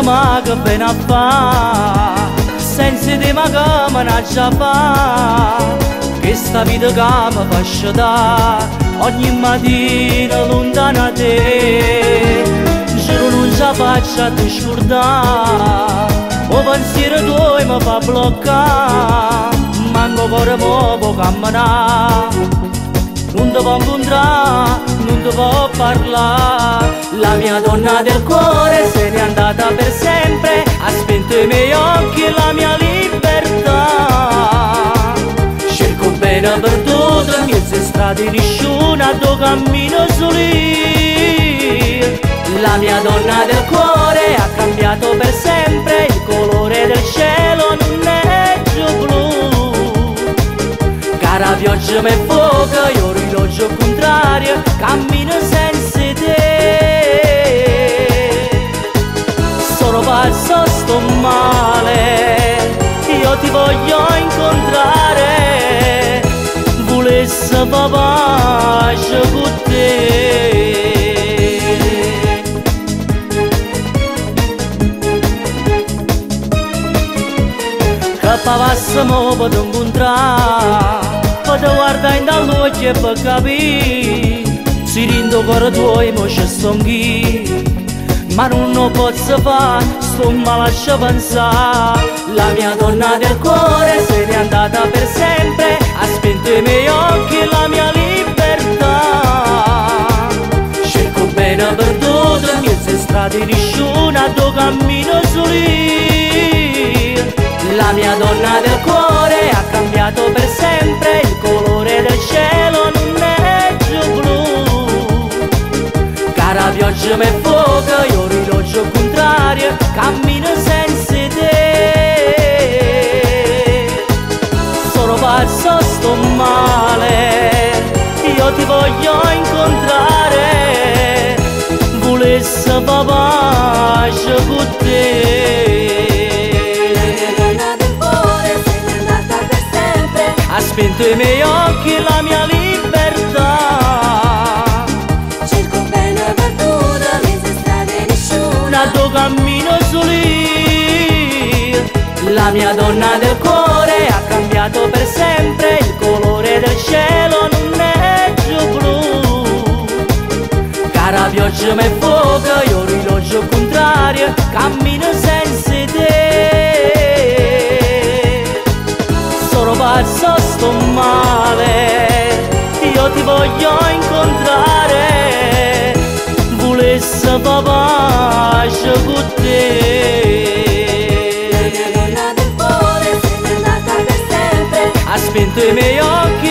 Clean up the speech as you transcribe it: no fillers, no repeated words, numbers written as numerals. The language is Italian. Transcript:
ma che bene a fa, senza di ma che me ne già fa, che sta vita che mi fa sciatare ogni mattina lontana da te. Giuro non ce la faccio a ti scordare, o pensiero tuo mi fa bloccare, manco cuore può camminare. Non ti può incontrare, non ti può parlare, la mia donna del cuore se n'è andata per sempre, ha spento i miei occhi e la mia libertà. Cerco bene per tutto, in mezzo a strade nessuna, dove cammino solì. La mia donna del cuore ha cambiato per sempre, il colore del cielo non è più blu. Cara pioggia mi fuoca, io orologio contrario, cammino senza te. Sono pazzo, sto male, io ti voglio incontrare, volesse papà con te. Che pavassimo per incontrare, per guardare in dall'occhio e per capire, si rindo cuore tuo e mo ci sto anch'io, ma non lo posso fare, sto ma lascia pensare. La mia donna del cuore se n'è andata per sempre, ha spento i miei occhi e la mia libertà. Cerco bene per tutto, in mezzo a strade nessuna, dove cammino solì. La mia donna del cuore ha cambiato per sempre, il colore del cielo non è più blu. Cara pioggia mi fuoca, io orologio contrario, cammino senza te. Sono pazzo, sto male, io ti voglio incontrare, volesse papà con te. Ha spento i miei occhi e la mia libertà. Cerco bene per tutto, mezzo strade nessuna, dove cammino solì. La mia donna del cuore ha cambiato per sempre, il colore del cielo non è più blu. Cara pioggia mi fuoca, io orologio contrario, cammino senza te. Sono pazzo, sto male, io ti voglio incontrare, volesse papà con te. la mia donna del cuore se n'è andata per sempre, Ha spento i miei occhi